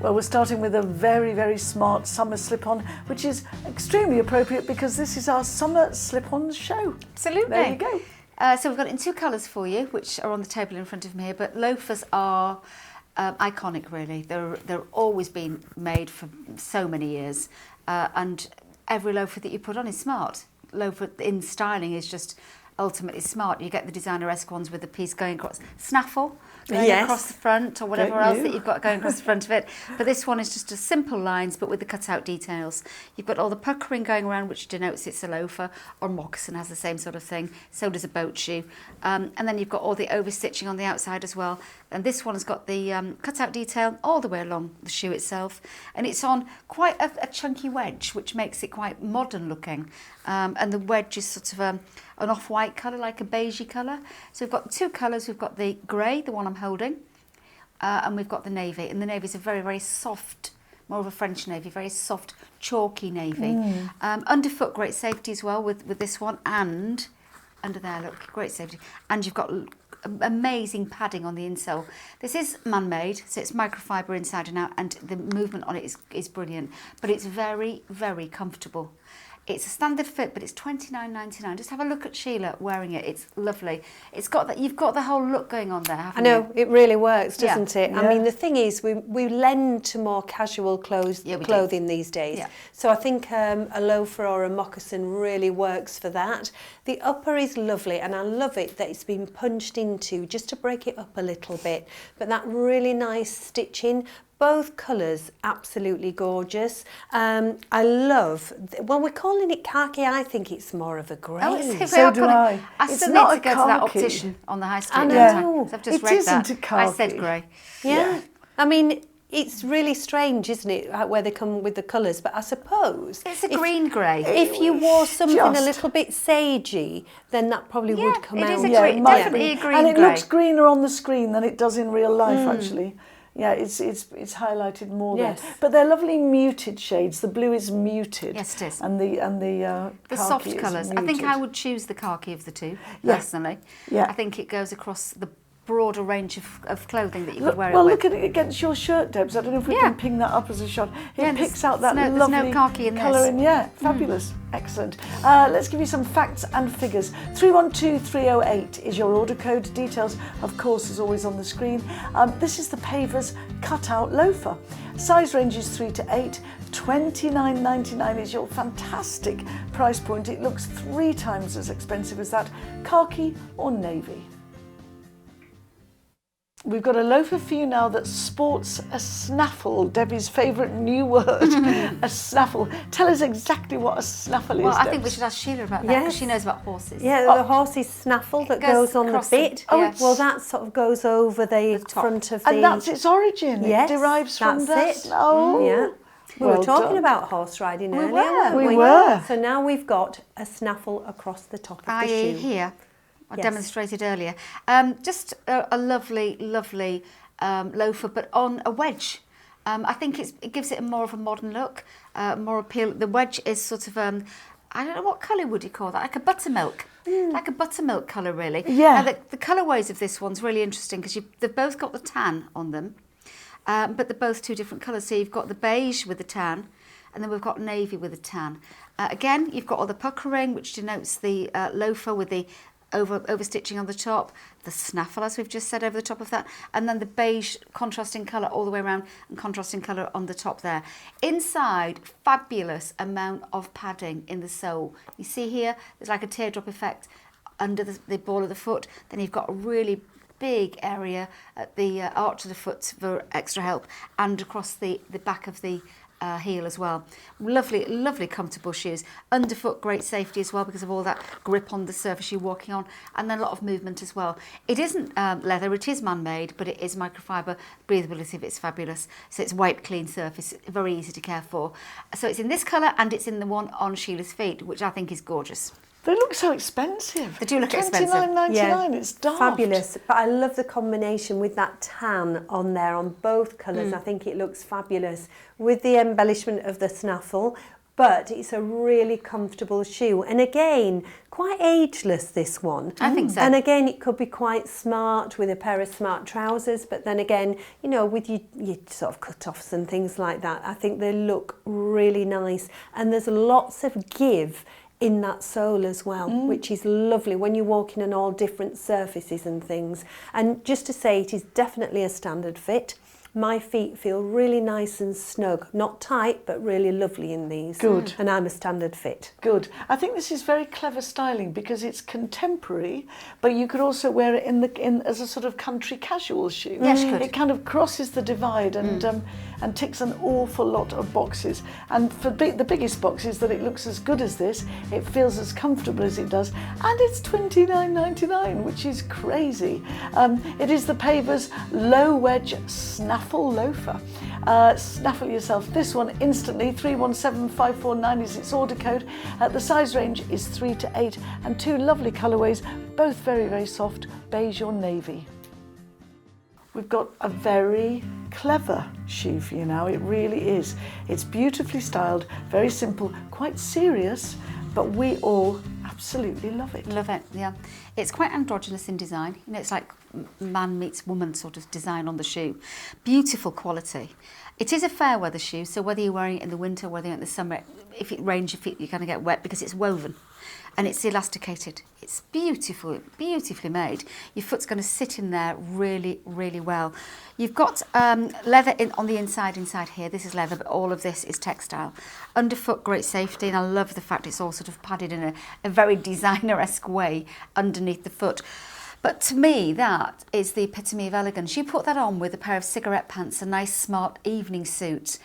Well, we're starting with a very, very smart summer slip-on, which is extremely appropriate because this is our summer slip-on show. Absolutely. There you go. So we've got it in 2 colours for you, which are on the table in front of me here. But loafers are iconic, really. They're always been made for so many years, and every loafer that you put on is smart. Loafer in styling is just ultimately smart. You get the designer-esque ones with the piece going across, snaffle going across the front, or whatever else that you've got going across the front of it. But this one is just a simple lines, but with the cut-out details. You've got all the puckering going around, which denotes it's a loafer, or moccasin has the same sort of thing. So does a boat shoe. And then you've got all the over-stitching on the outside as well. And this one has got the cut-out detail all the way along the shoe itself. And it's on quite a chunky wedge, which makes it quite modern looking. And the wedge is sort of an off-white colour, like a beigey colour. So we've got 2 colours. We've got the grey, the one I'm holding, and we've got the navy. And the navy is a very, very soft, more of a French navy, very soft, chalky navy. Underfoot, great safety as well with this one. And under there, look, great safety. And you've got amazing padding on the insole. This is man-made, so it's microfiber inside and out, and the movement on it is brilliant. But it's very, very comfortable. It's a standard fit, but it's $29.99. Just have a look at Sheila wearing it. It's lovely. It's got that. You've got the whole look going on there, haven't you? I know, it really works, doesn't it? Yeah. I mean, the thing is, we lend to more casual clothing these days. Yeah. So I think a loafer or a moccasin really works for that. The upper is lovely, and I love it that it's been punched into just to break it up a little bit. But that really nice stitching. Both colours absolutely gorgeous. I love, well, we're calling it khaki. I think it's more of a grey. Oh, So do I. I It's still not need a to go to that khaki. optician on the high street. I don't know. So I've just It read isn't that. a khaki. I said grey. Yeah. I mean, it's really strange, isn't it, where they come with the colours, but I suppose It's a green grey. if you wore something a Just- little bit sagey, then that probably would come it out. is a Yeah, green, it might definitely be. a green And it grey. looks greener on the screen than it does in real life, actually. Yeah, it's highlighted more Yes. there. But they're lovely muted shades. The blue is muted. Yes, it is. And the The khaki soft is colours. I think muted. I would choose the khaki of the 2, Yeah. personally. Yeah. I think it goes across the broader range of clothing that you could Look, wear well, it with. look at it against your shirt, Debs. I don't know if we Yeah. can ping that up as a shot. It Yeah, picks there's- out that there's no lovely khaki in colour. this. And yeah, fabulous. Excellent. Let's give you some facts and figures. 312308 is your order code. Details, of course, is always on the screen. This is the Paver's cut-out loafer. Size range is 3 to 8. $29.99 is your fantastic price point. It looks 3 times as expensive as that khaki or navy. We've got a loafer for you now that sports a snaffle, Debbie's favourite new word, a snaffle. Tell us exactly what a snaffle Well, is, I think we Debs. should ask Sheila about that, because Yes. she knows about horses. Yeah, the horse's snaffle that goes goes on the across the- bit. Oh, yeah. Well, that sort of goes over the top. front of the... And that's its origin. Yes, It derives from that's that. it. Oh, Yeah. We well were talking done. about horse riding earlier, were. weren't We we? were. So now we've got a snaffle across the top of the I.e. shoe. here, I Yes. demonstrated earlier. Just a lovely, lovely loafer, but on a wedge. I think it gives it more of a modern look, more appeal. The wedge is sort of, I don't know, what colour would you call that? Like a buttermilk. Like a buttermilk colour, really. Yeah. Now, the colourways of this one's really interesting because they've both got the tan on them, but they're both 2 different colours. So you've got the beige with the tan, and then we've got navy with the tan. Again, you've got all the puckering, which denotes the loafer with the over stitching on the top, the snaffle, as we've just said, over the top of that, and then the beige contrasting colour all the way around and contrasting colour on the top there. Inside, fabulous amount of padding in the sole. You see here, there's like a teardrop effect under the ball of the foot. Then you've got a really big area at the arch of the foot for extra help, and across the back of the heel as well. Lovely, lovely comfortable shoes. Underfoot, great safety as well because of all that grip on the surface you're walking on, and then a lot of movement as well. It isn't leather, it is man-made, but it is microfiber. Breathability of it's fabulous. So it's wipe clean surface, very easy to care for. So it's in this colour, and it's in the one on Sheila's feet, which I think is gorgeous. They look so expensive. They do look expensive. $29.99, it's daft. Fabulous. But I love the combination with that tan on there on both colours. I think it looks fabulous. With the embellishment of the snaffle, but it's a really comfortable shoe. And again, quite ageless, this one. I think so. And again, it could be quite smart with a pair of smart trousers, but then again, you know, with your sort of cut-offs and things like that, I think they look really nice. And there's lots of give in that sole as well, which is lovely when you're walking on all different surfaces and things. And just to say, it is definitely a standard fit. My feet feel really nice and snug, not tight, but really lovely in these. Good. And I'm a standard fit. Good. I think this is very clever styling because it's contemporary, but you could also wear it in as a sort of country casual shoe. Yes, you could. It kind of crosses the divide and ticks an awful lot of boxes. And for the biggest box is that it looks as good as this, it feels as comfortable as it does, and it's $29.99, which is crazy. It is the Paver's low wedge snaffle loafer. Snaffle yourself this one instantly. 317549 is its order code. The size range is 3 to 8 and two lovely colourways, both very, very soft, beige or navy. We've got a very clever shoe for you now, it really is. It's beautifully styled, very simple, quite serious, but we all absolutely love it. Love it, yeah. It's quite androgynous in design. You know, it's like man meets woman sort of design on the shoe. Beautiful quality. It is a fair weather shoe, so whether you're wearing it in the winter, whether you're in the summer, if it rains your feet, you're going to get wet because it's woven. And it's elasticated. It's beautiful, beautifully made. Your foot's going to sit in there really, really well. You've got leather on the inside here. This is leather, but all of this is textile. Underfoot, great safety, and I love the fact it's all sort of padded in a very designer-esque way underneath the foot. But to me, that is the epitome of elegance. You put that on with a pair of cigarette pants, a nice smart evening suit.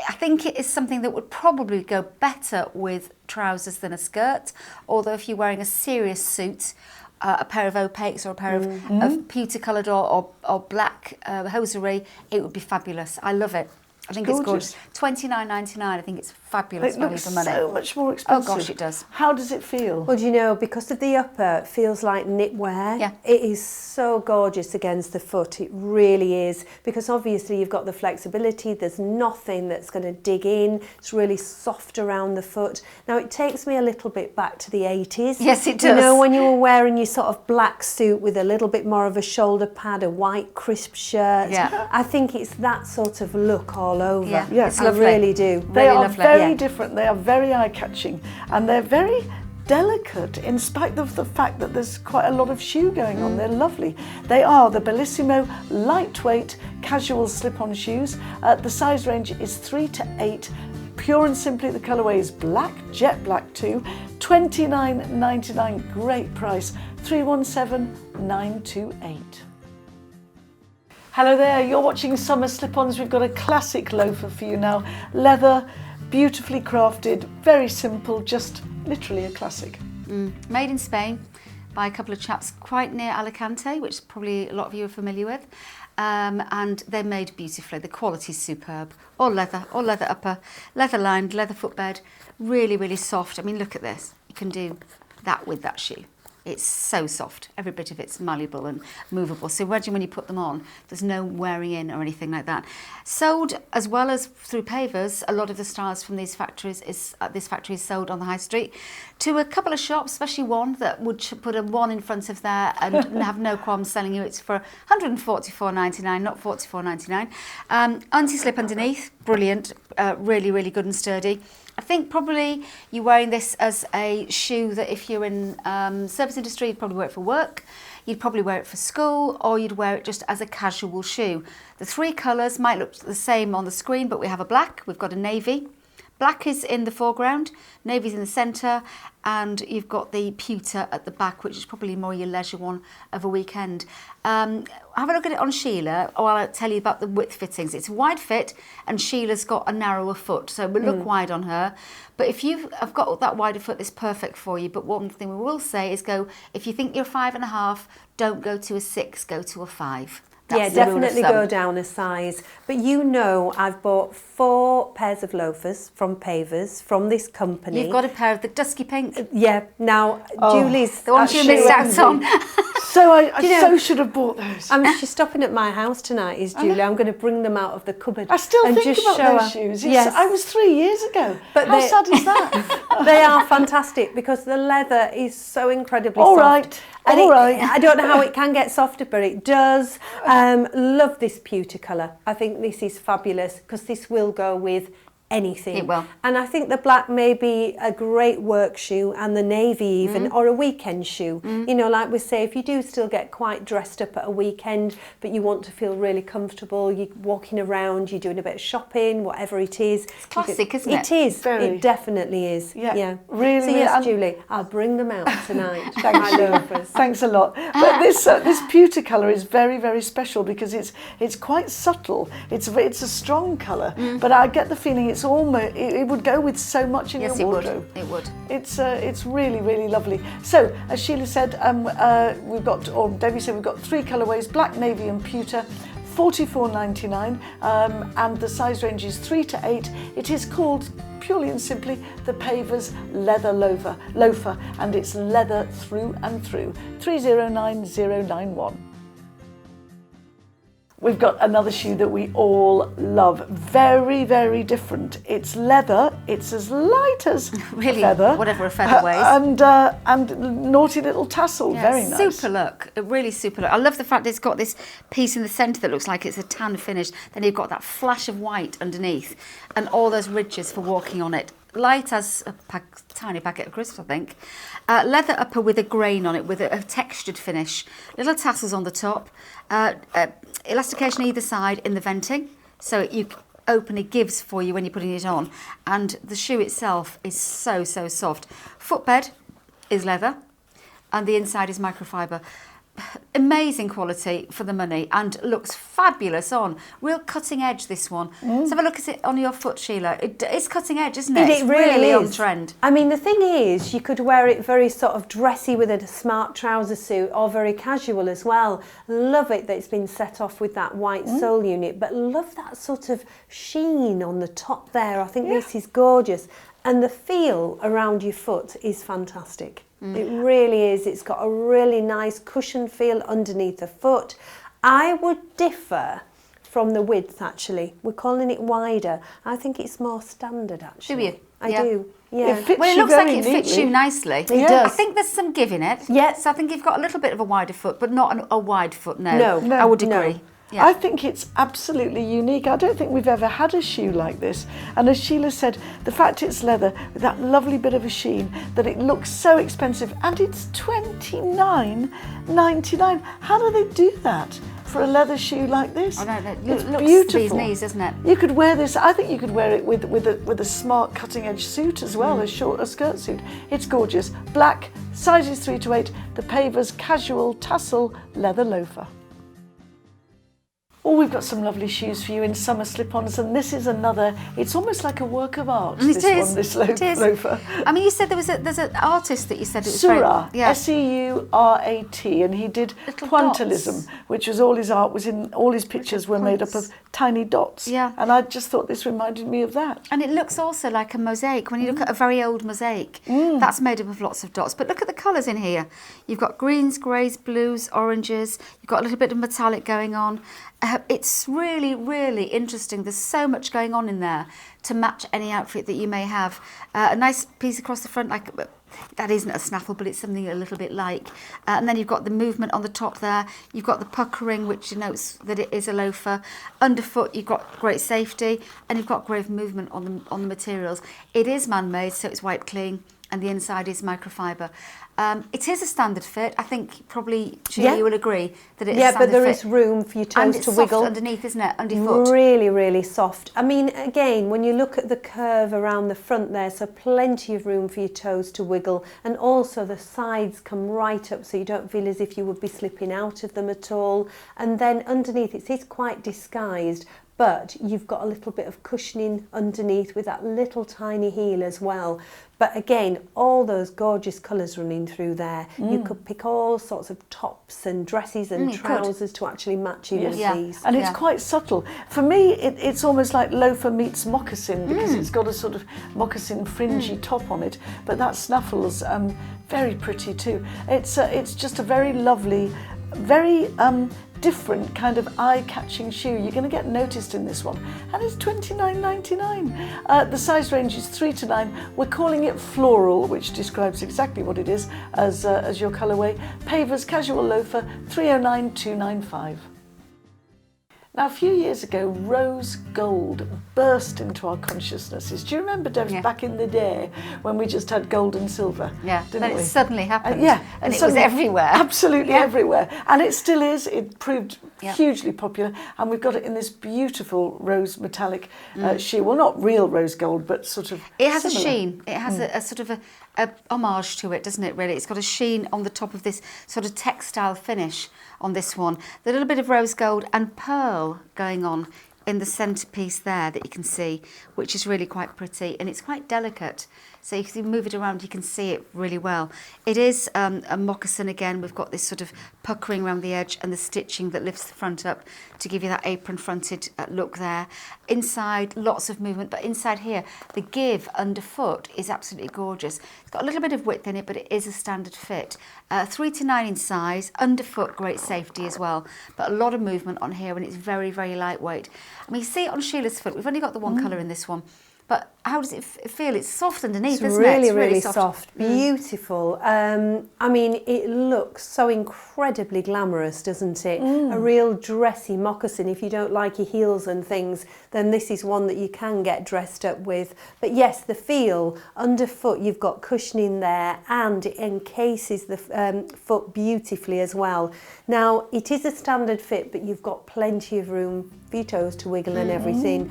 I think it is something that would probably go better with trousers than a skirt, although if you're wearing a serious suit, a pair of opaques or a pair of pewter coloured or black hosiery, it would be fabulous. I love it. I think it's gorgeous. $29.99. I think it's fabulous value for money. It looks so much more expensive. Oh gosh, it does. How does it feel? Well, do you know, because of the upper, it feels like knitwear. Yeah. It is so gorgeous against the foot. It really is. Because obviously you've got the flexibility. There's nothing that's going to dig in. It's really soft around the foot. Now, it takes me a little bit back to the 80s. Yes, it does. You know, when you were wearing your sort of black suit with a little bit more of a shoulder pad, a white crisp shirt. Yeah. I think it's that sort of look all over. Yeah, Yes, it's I lovely. really do. They Really are lovely. very different. They are very eye-catching, and they're very delicate in spite of the fact that there's quite a lot of shoe going on. They're lovely. They are the Bellissimo lightweight casual slip-on shoes. The size range is 3 to 8. Pure and simply the colourway is black, jet black too. $29.99, great price. 317928. Hello there, you're watching Summer Slip-Ons. We've got a classic loafer for you now. Leather, beautifully crafted, very simple, just literally a classic. Made in Spain by a couple of chaps quite near Alicante, which probably a lot of you are familiar with. And they're made beautifully. The quality's superb. All leather upper, leather lined, leather footbed, really, really soft. I mean, look at this. You can do that with that shoe. It's so soft. Every bit of it's malleable and movable. So imagine when you put them on, there's no wearing in or anything like that. Sold as well as through Pavers, a lot of the styles from these factories this factory is sold on the high street to a couple of shops, especially one that would put a one in front of there and have no qualms selling you. It's for $144.99, not $44.99. Anti-slip underneath, brilliant, really, really good and sturdy. I think probably you're wearing this as a shoe that if you're in service industry, you'd probably wear it for work, you'd probably wear it for school, or you'd wear it just as a casual shoe. The three colours might look the same on the screen, but we have a black, we've got a navy. Black is in the foreground, navy's in the centre, and you've got the pewter at the back, which is probably more your leisure one of a weekend. Have a look at it on Sheila, or I'll tell you about the width fittings. It's a wide fit, and Sheila's got a narrower foot, so it will look wide on her. But if you've got that wider foot, it's perfect for you. But one thing we will say is if you think you're 5.5, don't go to a 6, go to a 5. That's Yeah, definitely go down a size. But you know, I've bought 4 pairs of loafers from Pavers, from this company. You've got a pair of the dusky pink. Yeah, now Julie's... The ones you missed out on. So I should have bought those. She's stopping at my house tonight, is Julie. I'm going to bring them out of the cupboard. I still and think just about show those her. shoes. Yes. I was 3 years ago. But how sad is that? They are fantastic because the leather is so incredibly All soft. right. And All right. I don't know how it can get softer, but it does. Love this pewter colour. I think this is fabulous because this will go with anything. It will. And I think the black may be a great work shoe, and the navy even, or a weekend shoe. You know, like we say, if you do still get quite dressed up at a weekend, but you want to feel really comfortable, you're walking around, you're doing a bit of shopping, whatever it is. It's classic, isn't it? It is. Very. It definitely is. Yeah. Really. So yes, and- Julie, I'll bring them out tonight. Thanks, loafers. Thanks a lot. But this pewter colour is very, very special because it's quite subtle. It's a strong colour, but I get the feeling it's almost it would go with so much in Yes, your wardrobe. it would. It's really, really lovely. So as Sheila said, Debbie said we've got 3 colourways: black, navy, and pewter. $44.99, and the size range is 3 to 8. It is called purely and simply the Paver's leather loafer, and it's leather through and through. 309091. We've got another shoe that we all love. Very, very different. It's leather. It's as light as Really, a feather. whatever a feather weighs. And naughty little tassel. Yeah, very nice. Super look, a really super look. I love the fact it's got this piece in the centre that looks like it's a tan finish. Then you've got that flash of white underneath and all those ridges for walking on it. Light as a tiny packet of crisps, I think. Leather upper with a grain on it, with a textured finish. Little tassels on the top. Elastication either side in the venting, so you open it gives for you when you're putting it on. And the shoe itself is so soft. Footbed is leather, and the inside is microfiber. Amazing quality for the money and looks fabulous on. Real cutting edge, this one. Let's have a look at it on your foot, Sheila. It's cutting edge, isn't it? It really on is. trend. I mean, the thing is, you could wear it very sort of dressy with a smart trouser suit, or very casual as well. Love it that it's been set off with that white sole unit, but love that sort of sheen on the top there. I think this is gorgeous. And the feel around your foot is fantastic. It really is. It's got a really nice cushion feel underneath the foot. I would differ from the width, actually. We're calling it wider. I think it's more standard, actually. Do you? I Yeah. do. Yeah. It fits Well, it you looks like very it fits neatly. you nicely. It does. I think there's some give in it. Yes. So I think you've got a little bit of a wider foot, but not a wide foot, No. I would No. agree. Yeah. I think it's absolutely unique. I don't think we've ever had a shoe like this. And as Sheila said, the fact it's leather with that lovely bit of a sheen, that it looks so expensive, and it's $29.99. How do they do that for a leather shoe like this? I know, it It's looks beautiful. bee's knees, doesn't it? You could wear this. I think you could wear it with a smart cutting edge suit as well, a skirt suit. It's gorgeous. Black, sizes 3 to 8. The Paver's casual tassel leather loafer. Oh, we've got some lovely shoes for you in summer slip-ons, and this is another. It's almost like a work of art. It is. This It is. loafer. I mean, you said there's an artist that you said it was Surat, very, yeah. Surat, and he did Little pointillism, dots. which was all his art was in. All his pictures were made up of tiny dots. Yeah. And I just thought this reminded me of that. And it looks also like a mosaic. When you look at a very old mosaic, that's made up of lots of dots. But look at the colours in here. You've got greens, greys, blues, oranges. You've got a little bit of metallic going on. It's really, really interesting. There's so much going on in there to match any outfit that you may have. A nice piece across the front, like that isn't a snaffle, but it's something a little bit like. And then you've got the movement on the top there. You've got the puckering, which denotes that it is a loafer. Underfoot, you've got great safety, and you've got great movement on the materials. It is man-made, so it's wipe clean, and the inside is microfiber. It is a standard fit. I think probably, Julie, you will agree that it's a standard fit. Yeah, but there is room for your and toes it's to soft wiggle. underneath, isn't it? Underfoot. Really, really soft. I mean, again, when you look at the curve around the front there, so plenty of room for your toes to wiggle, and also the sides come right up so you don't feel as if you would be slipping out of them at all. And then underneath it is quite disguised, but you've got a little bit of cushioning underneath with that little tiny heel as well. But again, all those gorgeous colours running through there. You could pick all sorts of tops and dresses and trousers to actually match in with these. And it's quite subtle. For me, it's almost like loafer meets moccasin because it's got a sort of moccasin fringy top on it. But that snaffle's very pretty too. It's just a very lovely, very different kind of eye-catching shoe. You're going to get noticed in this one, and it's $29.99. The size range is 3 to 9. We're calling it floral, which describes exactly what it is as your colourway. Paver's casual loafer, 309,295. Now, a few years ago, rose gold burst into our consciousnesses. Do you remember, Deb, back in the day when we just had gold and silver? Yeah, didn't then we? it suddenly happened. And it was everywhere. Absolutely everywhere. And it still is. It proved hugely popular. And we've got it in this beautiful rose metallic shoe. Well, not real rose gold, but sort of It has similar. a sheen. It has a sort of a homage to it, doesn't it, really? It's got a sheen on the top of this sort of textile finish on this one. The little bit of rose gold and pearl going on in the centrepiece there that you can see, which is really quite pretty, and it's quite delicate. So if you move it around, you can see it really well. It is a moccasin again. We've got this sort of puckering around the edge and the stitching that lifts the front up to give you that apron-fronted look there. Inside, lots of movement, but inside here, the give underfoot is absolutely gorgeous. It's got a little bit of width in it, but it is a standard fit. 3 to 9 in size, underfoot, great safety as well, but a lot of movement on here, and it's very, very lightweight. I mean, you see it on Sheila's foot. We've only got the one colour in this one. But how does it feel? It's soft underneath, isn't it? It's really soft. Beautiful. I mean, it looks so incredibly glamorous, doesn't it? A real dressy moccasin. If you don't like your heels and things, then this is one that you can get dressed up with. But yes, the feel, underfoot, you've got cushioning there, and it encases the foot beautifully as well. Now, it is a standard fit, but you've got plenty of room for your toes to wiggle and everything.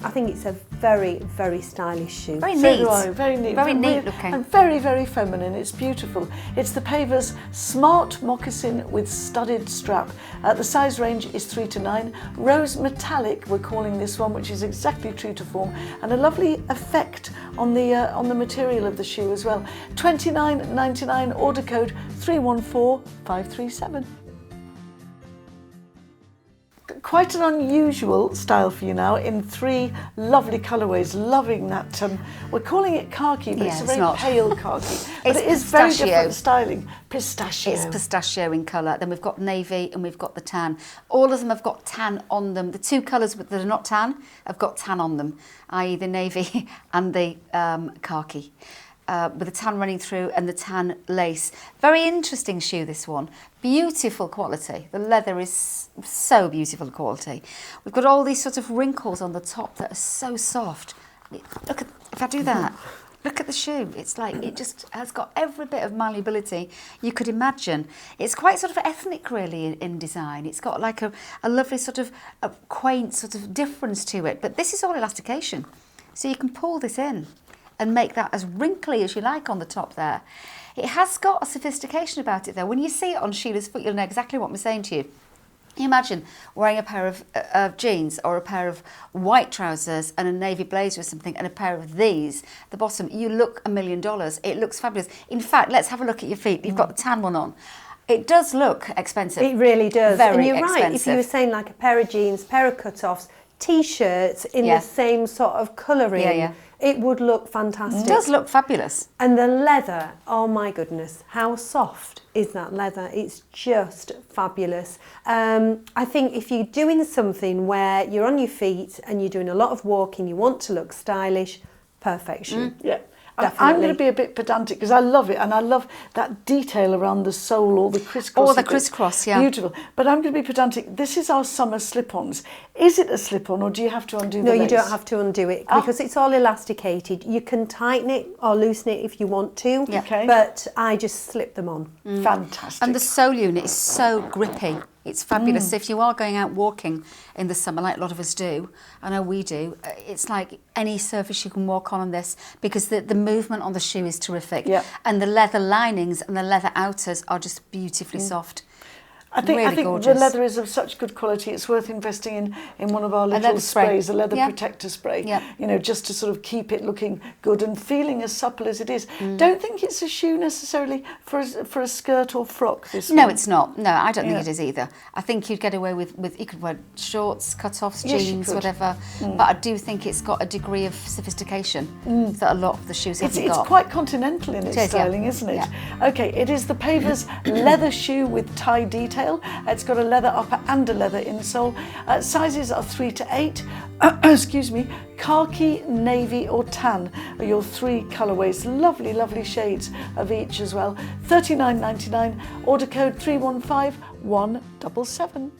I think it's a very, very stylish shoe. Very neat. So do I. Very neat. Very neat looking. And very, very feminine. It's beautiful. It's the Paver's smart moccasin with studded strap. The size range is 3 to 9. Rose metallic, we're calling this one, which is exactly true to form, and a lovely effect on the material of the shoe as well. $29.99. Order code 314537. Quite an unusual style for you now in 3 lovely colourways. Loving that. We're calling it khaki, but it's a very pale khaki. But it is very different styling. Pistachio. It's pistachio in colour. Then we've got navy and we've got the tan. All of them have got tan on them. The 2 colours that are not tan have got tan on them, i.e. the navy and the khaki. With the tan running through and the tan lace. Very interesting shoe, this one. Beautiful quality. The leather is so beautiful quality. We've got all these sort of wrinkles on the top that are so soft. Look at, if I do that, look at the shoe. It's like, it just has got every bit of malleability you could imagine. It's quite sort of ethnic, really, in design. It's got like a lovely sort of a quaint sort of difference to it. But this is all elastication. So you can pull this in and make that as wrinkly as you like on the top there. It has got a sophistication about it though. When you see it on Sheila's foot, you'll know exactly what I'm saying to you. You imagine wearing a pair of jeans or a pair of white trousers and a navy blazer or something and a pair of these at the bottom. You look $1 million. It looks fabulous. In fact, let's have a look at your feet. You've got the tan one on. It does look expensive. It really does. Very and you're expensive. right, if you were saying like a pair of jeans, pair of cut-offs, T-shirts in the same sort of colouring, it would look fantastic. It does look fabulous. And the leather, oh my goodness, how soft is that leather? It's just fabulous. I think if you're doing something where you're on your feet and you're doing a lot of walking, you want to look stylish, perfect shoe. Yeah. Definitely. I'm going to be a bit pedantic because I love it, and I love that detail around the sole, all the crisscross. All the crisscross, yeah. Beautiful. But I'm going to be pedantic. This is our summer slip-ons. Is it a slip-on, or do you have to undo the lace? No, you don't have to undo it because it's all elasticated. You can tighten it or loosen it if you want to, but I just slip them on. Fantastic. And the sole unit is so grippy. It's fabulous. So if you are going out walking in the summer, like a lot of us do, I know we do, it's like any surface you can walk on this because the movement on the shoe is terrific. And the leather linings and the leather outers are just beautifully soft. I think really the gorgeous. leather is of such good quality. It's worth investing in one of our little leather spray. sprays, a leather Yeah. protector spray. Yeah. You know, just to sort of keep it looking good and feeling as supple as it is. Don't think it's a shoe necessarily for a skirt or frock. This No, one. it's not. No, I don't Yeah. think it is either. I think you'd get away with you could wear shorts, cut-offs, Yes, you jeans, could. whatever. But I do think it's got a degree of sophistication that a lot of the shoes haven't It's got. quite continental in its It is, yeah. styling, isn't it? Yeah. Okay, it is the Paver's leather shoe with tie detail. It's got a leather upper and a leather insole. Sizes are 3 to 8. Excuse me. Khaki, navy or tan are your 3 colourways. Lovely, lovely shades of each as well. $39.99. Order code 315177.